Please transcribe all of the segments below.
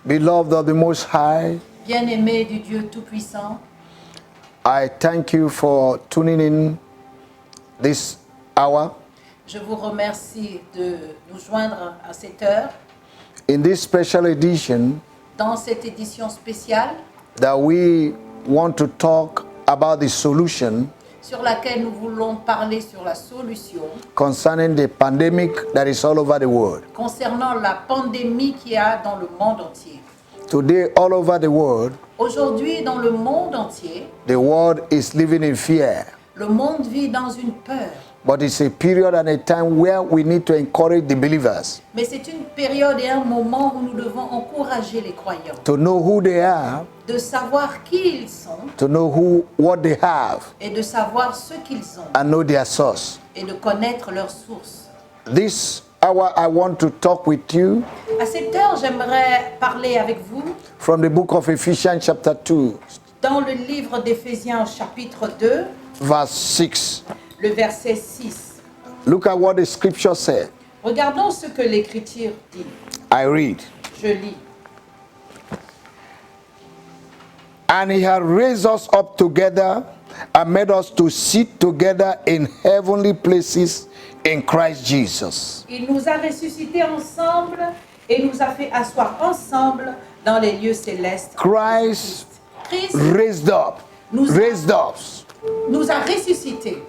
Beloved of the Most High, Bien-aimé du Dieu Tout-Puissant, I thank you for tuning in this hour. je vous remercie de nous joindre à cette heure In this special edition dans cette édition spéciale that we want to talk about the solution sur laquelle nous voulons parler sur la solution concerning the pandemic that is all over the world. concernant la pandémie qu'il y a dans le monde entier. Today, all over the world, Aujourd'hui, dans le monde entier, the world is living in fear. le monde vit dans une peur. But it's a period and a time where we need to encourage the believers Mais c'est une période et un moment où nous devons encourager les croyants to know who they are, de savoir qui ils sont to know what they have, et de savoir ce qu'ils ont and know their source. et de connaître leur source. This hour, I want to talk with you À cette heure, j'aimerais parler avec vous from the book of Ephesians, chapter 2, dans le livre d'Éphésiens chapitre 2, verse 6. le verset 6. Look at what the scripture said. Regardons ce que l'Écriture dit. I read. Je lis. And he had raised us up together and made us to sit together in heavenly places in Christ Jesus. Il nous a ressuscités ensemble et nous a fait asseoir ensemble dans les lieux célestes. Christ Christ raised us nous a ressuscités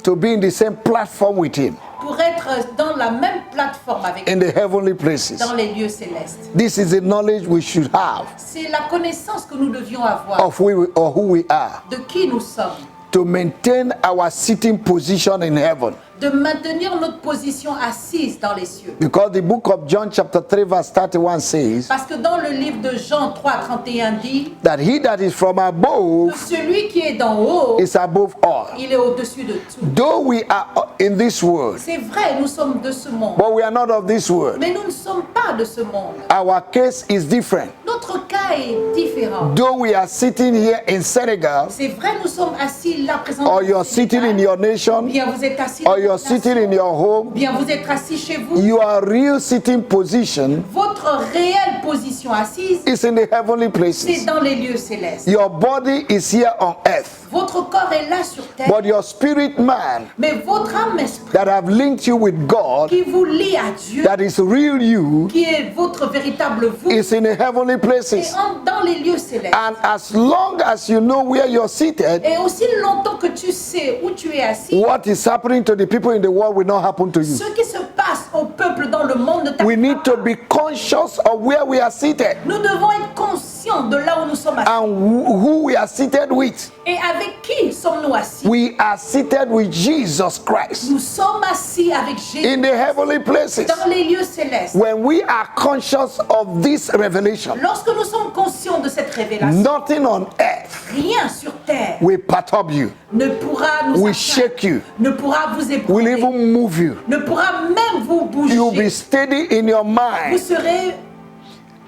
to be in the same platform with him pour être dans la même plateforme avec in nous the heavenly places. dans les lieux célestes. This is the knowledge we should have C'est la connaissance que nous devions avoir of who we are, de qui nous sommes, to maintain our sitting position in heaven. de maintenir notre position assise dans les cieux. Because the book of John chapter 3 verse 31 says Parce que dans le livre de Jean 3:31 dit that he that is from que above celui qui est d'en haut, is above all. il est au-dessus de tout. Though we are in this world, C'est vrai, nous sommes de ce monde, but we are not of this world. mais nous ne sommes pas de ce monde. Our case is different. Notre cas est différent. Though we are sitting here in Senegal, C'est vrai, nous sommes assis là présentement. or you're sitting in your nation, Bien vous êtes assis or dans you're votre sitting nation. in your home, Bien vous êtes assis chez vous. your real sitting position Votre réelle position assise, is in the heavenly c'est places. dans les lieux célestes. Your body is here on earth, Votre corps est là sur terre, but your spirit man mais votre âme esprit that have linked you with God, qui vous lie à Dieu, that is real you, qui est votre véritable vous, is in the heavenly et places. dans les lieux célestes. And as long as you know where you're seated, Et aussi longtemps que tu sais où tu es assis, what is happening to the people in the world will not happen to you. ce qui se passe au peuple dans le monde ne We t'arrive need to pas. be conscious of where we are seated Nous devons être conscients de là où nous sommes assis. and who we are seated with. Et avec qui sommes-nous assis? We are seated with Jesus Christ Nous sommes assis avec Jésus in the heavenly places. dans les lieux célestes. When we are conscious of this revelation, Lorsque nous sommes conscients de cette révélation, nothing on earth rien sur terre will perturb you, ne pourra nous will atteindre, shake you, ne pourra vous will ébranler, even move you. ne pourra même vous You'll be bouger. steady in your Vous mind. serez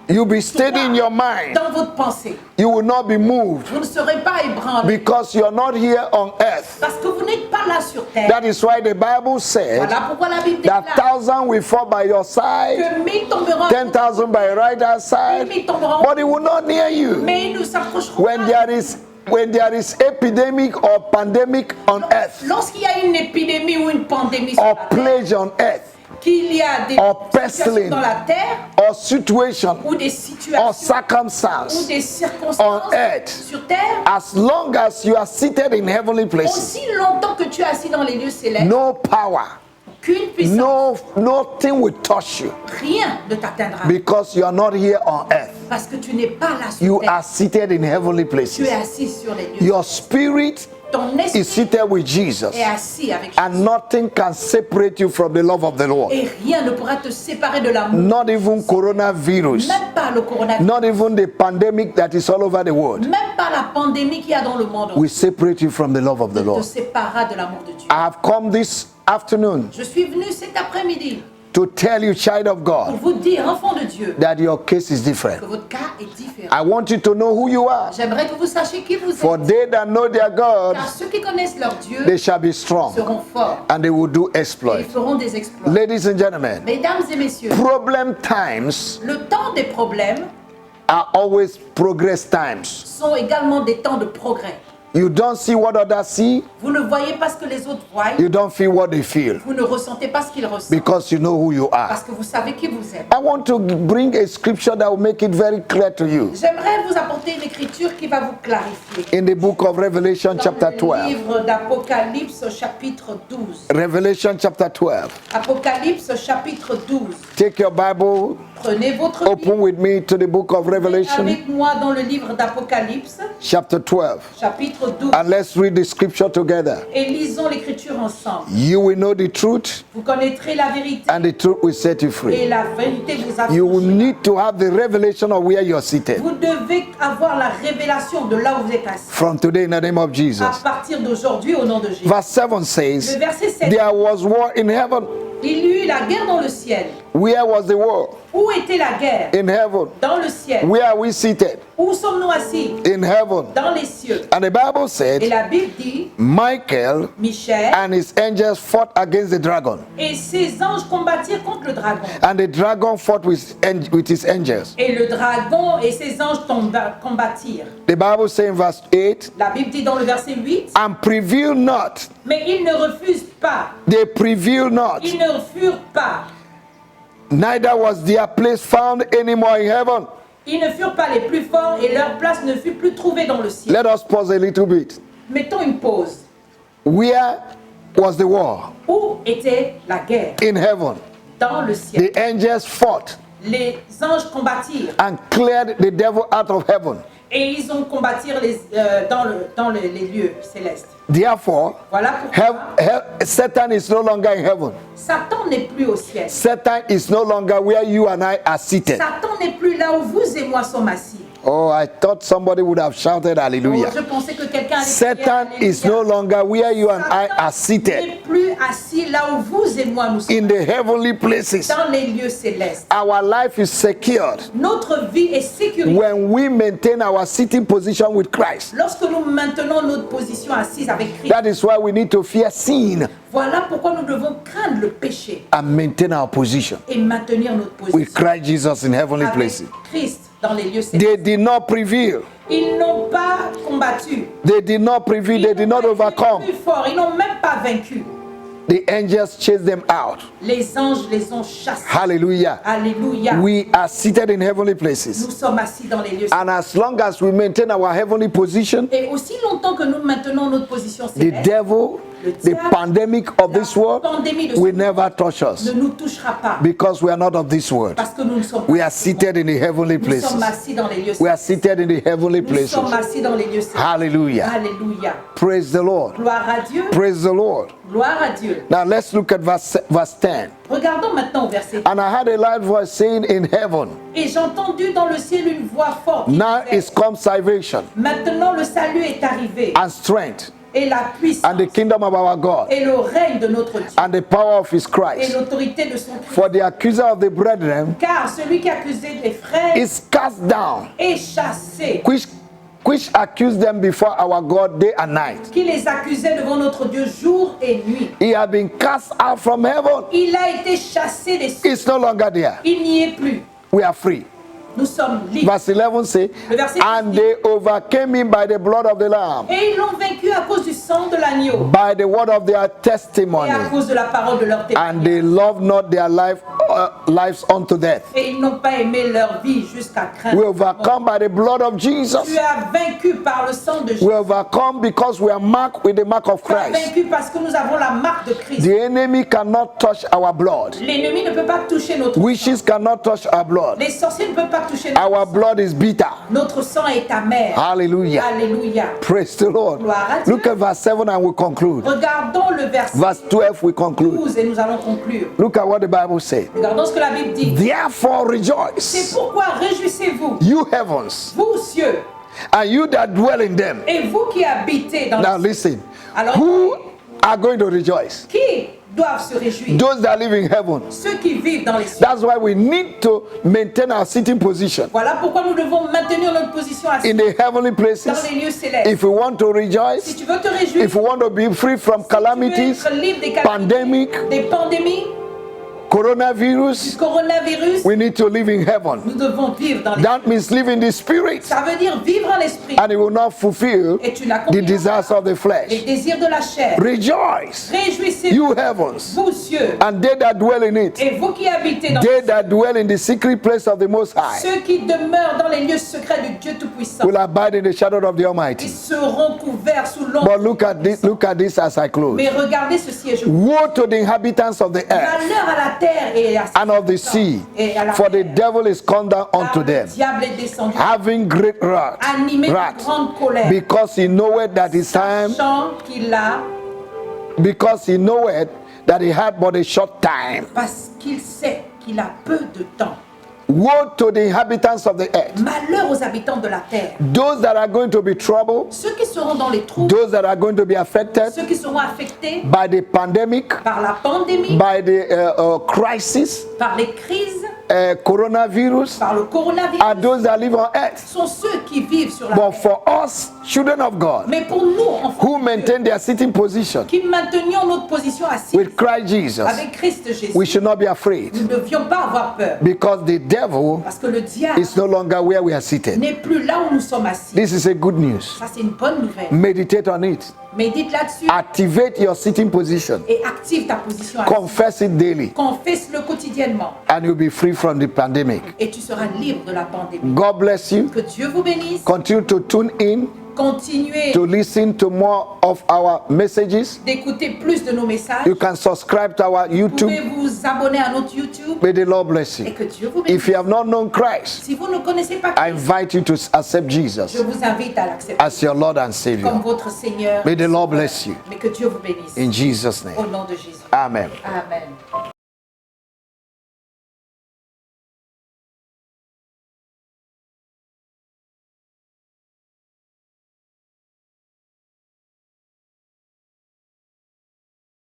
You'll be steady in your mind. dans votre pensée. You will not be moved Vous ne serez pas ébranlé because you're not here on earth. parce que vous n'êtes pas là sur terre. That is why the Bible said Voilà pourquoi la Bible that déclare 1,000 will fall by your side, que 1000 tomberont, 10,000 by your right hand side, 1000 tomberont, but it will not near you. mais ils ne s'approcheront When pas. there is epidemic or pandemic on earth Lorsqu'il y a une épidémie ou une pandémie sur or la terre, plague on earth qu'il y a des or situations pestilence dans la terre or situation ou des or situations ou circumstance, des circonstances on earth, sur terre, as long as you are seated in heavenly places, aussi longtemps que tu es assis dans les lieux célestes, no power, aucune puissance, nothing will touch you rien ne t'atteindra because you are not here on earth. parce que tu n'es pas là sur You terre. are seated in heavenly Tu places. es assis sur les lieux. Your spirit Ton is esprit seated with Jesus, est assis avec and Jésus. nothing can separate you from the love of the Lord. Et rien ne pourra te séparer de l'amour. Not even coronavirus, Même pas le coronavirus. not even the pandemic that is all over the world Même pas la pandémie qu'il y a dans le monde will separate you from the love of the ne te Lord. séparera de l'amour de Dieu. I have come this afternoon Je suis venu cet après-midi to tell you, child of pour God, vous dire, enfant de Dieu, that your case is que different. votre cas est différent. I want you to know who you are. J'aimerais que vous sachiez qui vous For êtes. they that know their God, Car ceux qui connaissent leur Dieu they shall be strong seront forts and they will do et ils exploits. feront des exploits. Ladies and gentlemen, Mesdames et messieurs, problem times le temps des problèmes are always progress times. sont également des temps de progrès. You don't see what others see, Vous ne voyez pas ce que les autres voient, you don't feel what they feel, vous ne ressentez pas ce qu'ils ressentent, because you know who you are. parce que vous savez qui vous êtes. I want to bring a scripture that will make it very clear to you. J'aimerais vous apporter une écriture qui va vous clarifier. In the book of Revelation, Dans chapter le 12. livre d'Apocalypse, chapitre 12. Revelation, chapter 12. Apocalypse, chapitre 12. Take your Bible, Prenez votre open Bible with me to the book of Revelation, avec moi dans le livre d'Apocalypse, chapter 12. chapitre 12. And let's read the scripture together. Et lisons l'écriture ensemble. You will know the truth, Vous connaîtrez la vérité and the truth will set you et free. la vérité vous You will affranchira. need to have the revelation of where you're seated. Vous devez avoir la révélation de là où vous êtes assis. From today, in the name of À Jesus. partir d'aujourd'hui, au nom de Jésus. Verse 7 says, Le verset 7. there was war in heaven. Il y eut la guerre dans le ciel. Where was the war? Où était la guerre? In heaven. Dans le ciel. Where are we seated? Où sommes-nous assis? In heaven. Dans les cieux. And the Bible Et said, la Bible dit, Michael Michel and his angels fought against the dragon. et ses anges combattirent contre le dragon. And the dragon fought with his angels. Et le dragon et ses anges combattirent. The Bible says in verse 8, La Bible dit dans le verset 8, and prevailed not. mais ils ne refusent pas. They prevailed not. Ils ne furent pas. Neither was their place found anymore in heaven. Ils ne furent pas les plus forts et leur place ne fut plus trouvée dans le ciel. Let us pause a little bit. Mettons une pause. Where was the war? Où était la guerre? In heaven. Dans le ciel. The angels fought Les anges combattirent and cleared the devil out of heaven. et ils ont combattirent dans les lieux célestes. Therefore, Voilà pourquoi Satan is no longer in heaven. Satan n'est plus au ciel. Satan is no longer where you and I are seated. Satan n'est plus là où vous et moi sommes assis. Oh, I thought somebody would have shouted Oh, hallelujah. je pensais que quelqu'un allait Satan crier is no Alléluia. longer where you and I Satan are seated n'est plus assis là où vous et moi nous sommes, in the heavenly places. dans les lieux célestes. Our life is secured Notre vie est sécurisée when we maintain our sitting position with Christ. lorsque nous maintenons notre position assise avec Christ. That is why we need to fear sin Voilà pourquoi nous devons craindre le péché and maintain our position et maintenir notre with position Christ Jesus in heavenly avec places. Christ dans les lieux célestes. They did not prevail. Ils n'ont pas combattu. They did not prevail. They did not Ils n'ont pas overcome. été plus forts. Ils n'ont même pas vaincu. The angels chased them out. Les anges les ont chassés. Hallelujah. Alléluia. We are seated in heavenly Nous places. sommes assis dans les lieux célestes. And as long as we maintain our heavenly position, Et aussi longtemps que nous maintenons notre position the céleste, devil, the pandemic of this world, pandémie de ce will monde never touch us ne nous touchera pas because we are not of this world. parce que nous ne sommes We pas are seated in the heavenly nous places. sommes assis dans les lieux We are célestes. seated in the heavenly Nous places. sommes assis dans les lieux célestes. Hallelujah. Alléluia. Praise the Lord. Gloire à Dieu. Praise the Lord. Gloire à Dieu. Now let's look at verse 10. Regardons maintenant au verset. And I heard a loud voice saying in heaven, Et j'ai entendu dans le ciel une voix forte qui now disait, is come salvation maintenant le salut est arrivé and strength et la puissance and the kingdom of our God et le règne de notre Dieu and the power of his et Christ. l'autorité de son Christ. For the accuser of the brethren Car celui qui accusait les frères is cast down, est chassé, which accused them before our God day and night. qui les accusait devant notre Dieu jour et nuit. He had been cast out from heaven. Il a été chassé des cieux. It's no longer there. Il n'y est plus. We are free. Nous sommes libres. Verse 11 says, Le verset and 10 they overcame him by the blood of the Lamb, Et ils l'ont vaincu à cause du sang de l'agneau by the word of their et testimony, à cause de la parole de leur and témoignage. they loved not their lives unto death. Et ils n'ont pas aimé leur vie jusqu'à craindre. We overcome by the blood of Tu Jesus. as vaincu par le sang de Jésus. We overcome because we are marked with the mark of Tu as Christ. vaincu parce que nous avons la marque de Christ. The enemy cannot touch our blood. L'ennemi ne peut pas toucher notre Witches sang. cannot touch our blood. Les sorciers ne peuvent pas toucher notre Our sang. blood is bitter. Notre sang est amer. Hallelujah. Alléluia. Praise the Lord. Gloire à Dieu. Look at verse 7 and we conclude. Regardons le verset Verse 12 we conclude. 12 et nous allons conclure. Look at what the Bible says. Regardons ce que la Bible dit. Therefore C'est rejoice, pourquoi réjouissez-vous, you heavens, vous cieux, and you that dwell in them. et vous qui habitez dans Now les cieux. listen. Alors, Who are going to rejoice? qui doivent se réjouir? Those that live in heaven. Ceux qui vivent dans les cieux. That's why we need to maintain our sitting position Voilà pourquoi nous devons maintenir notre position assise in the heavenly dans places. les lieux célestes. If we want to Si rejoice, tu veux te réjouir, if we want to be free from si tu veux calamities, être libre des calamités, pandemic, des pandémies, coronavirus, coronavirus, we need to live in heaven. nous devons vivre dans That means live in the spirit, Ça veut dire vivre en l'esprit. and it will not fulfill Et tu the n'accompliras desires of the les flesh. désirs de la chair. Rejoice, Réjouissez-vous, you heavens, vous cieux, and they that dwell in it, et vous qui habitez dans they that dwell in the secret place of the Most High, ceux qui demeurent dans les lieux secrets du Dieu Tout-Puissant. will abide in the shadow of the Ils Almighty. seront couverts sous l'ombre. But look at this as I close. Mais regardez ceci et je Woe to the inhabitants of the earth malheur à la terre et à and of the sea, et à la for the mer. devil is come down Car unto le them, diable est descendu, having great wrath, animé de grande colère, because he knoweth that his time, sachant qu'il a, because he knoweth that he had but a short time. parce qu'il sait qu'il a peu de temps. Woe to the inhabitants of the earth, Malheur aux habitants de la terre, those that are going to be troubled, ceux qui seront dans les trous, those that are going to be affected ceux qui seront affectés by the pandemic, par la pandémie, by the crisis, par les crises, coronavirus, par le are coronavirus, those that live on earth. sont ceux qui vivent sur la But terre. for us, children of God, Mais pour nous, enfants who de Dieu, maintain their sitting position qui maintenions notre position assise with Christ Jesus, avec Christ Jésus, we should not be afraid, nous ne devions pas avoir peur, because the devil parce que le diable is no longer where we are seated. n'est plus là où nous sommes assis. This is a good news. Ça, c'est une bonne nouvelle. Meditate on it. Médite là-dessus Activate your sitting position. et active ta position assise. Confess it daily, Confesse-le quotidiennement and you'll be free from the pandemic. et tu seras libre de la pandémie. God bless you. Que Dieu vous bénisse. Continue to tune in Continuez to listen to more of our messages. d'écouter plus de nos messages. You can subscribe to our Vous YouTube. pouvez vous abonner à notre YouTube May the Lord bless et you. que Dieu vous bénisse. If you have not known Christ, Si vous ne connaissez pas I Christ, invite you to accept je Jesus vous invite à l'accepter as your Lord and comme Savior. votre Seigneur. May the Lord bless you. Mais que Dieu vous bénisse. In Jesus' Au name. nom de Jésus. Amen. Amen.